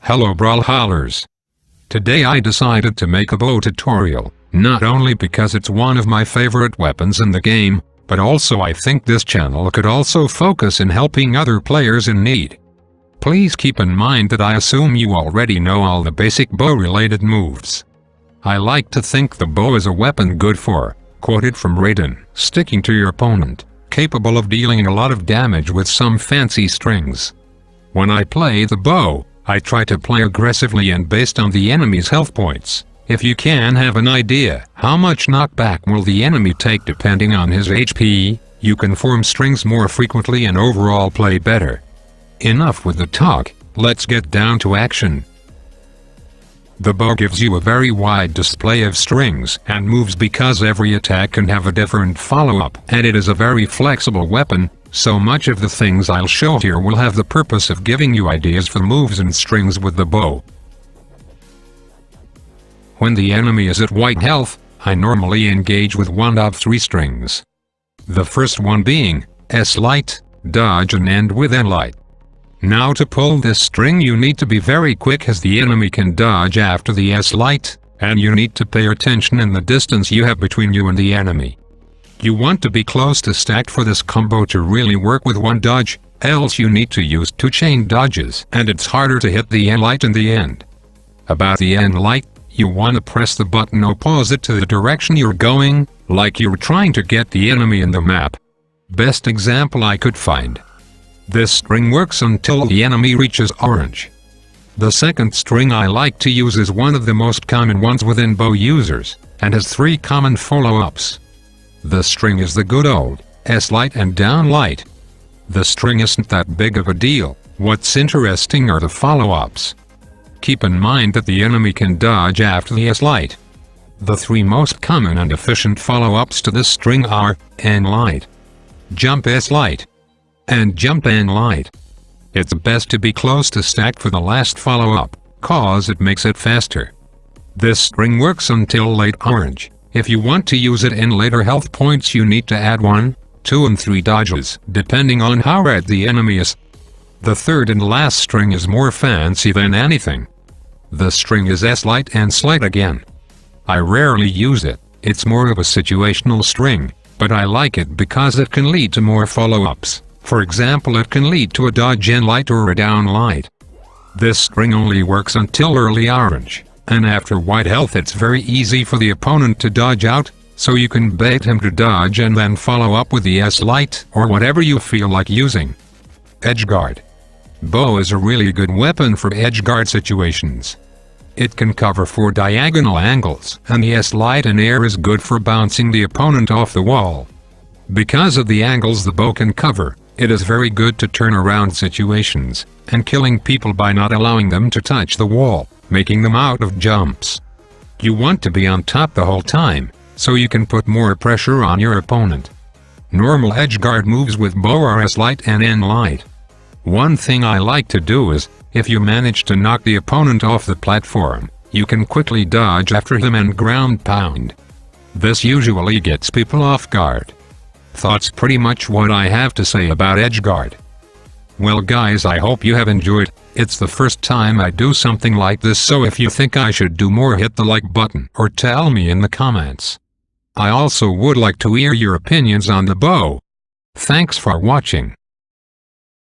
Hello Brawlhallers. Today I decided to make a bow tutorial, not only because it's one of my favorite weapons in the game, but also I think this channel could also focus in helping other players in need. Please keep in mind that I assume you already know all the basic bow related moves. I like to think the bow is a weapon good for, quoted from Raiden, sticking to your opponent, capable of dealing a lot of damage with some fancy strings. When I play the bow, I try to play aggressively and based on the enemy's health points. If you can have an idea how much knockback will the enemy take depending on his HP, you can form strings more frequently and overall play better. Enough with the talk, let's get down to action. The bow gives you a very wide display of strings and moves because every attack can have a different follow-up, and it is a very flexible weapon, so much of the things I'll show here will have the purpose of giving you ideas for moves and strings with the bow. When the enemy is at white health, I normally engage with one of three strings. The first one being S-light, dodge and end with N-light. Now to pull this string you need to be very quick as the enemy can dodge after the S-light, and you need to pay attention in the distance you have between you and the enemy. You want to be close to stacked for this combo to really work with one dodge, else you need to use two chain dodges and it's harder to hit the N-light in the end. About the N-light, you want to press the button opposite to the direction you're going, like you're trying to get the enemy in the map. Best example I could find. This string works until the enemy reaches orange. The second string I like to use is one of the most common ones within bow users, and has three common follow-ups. The string is the good old S-light and down-light. The string isn't that big of a deal, what's interesting are the follow-ups. Keep in mind that the enemy can dodge after the S-light. The three most common and efficient follow-ups to this string are N-light, jump S-light, and jump N-light. It's best to be close to stacked for the last follow-up, cause it makes it faster. This string works until late orange. If you want to use it in later health points you need to add 1, 2 and 3 dodges, depending on how red the enemy is. The third and last string is more fancy than anything. The string is S-light and slight again. I rarely use it, it's more of a situational string, but I like it because it can lead to more follow-ups. For example, it can lead to a dodge N-light or a down-light. This string only works until early orange, and after white health it's very easy for the opponent to dodge out, so you can bait him to dodge and then follow up with the S-light or whatever you feel like using. Edgeguard. Bow is a really good weapon for edgeguard situations. It can cover 4 diagonal angles, and the S-light in air is good for bouncing the opponent off the wall. Because of the angles the bow can cover, it is very good to turn around situations, and killing people by not allowing them to touch the wall, making them out of jumps. You want to be on top the whole time, so you can put more pressure on your opponent. Normal edgeguard moves with bow are S-light and N-light. One thing I like to do is, if you manage to knock the opponent off the platform, you can quickly dodge after him and ground pound. This usually gets people off guard. That's pretty much what I have to say about edgeguard. Well guys, I hope you have enjoyed. It's the first time I do something like this, so if you think I should do more, hit the like button or tell me in the comments. I also would like to hear your opinions on the bow. Thanks for watching.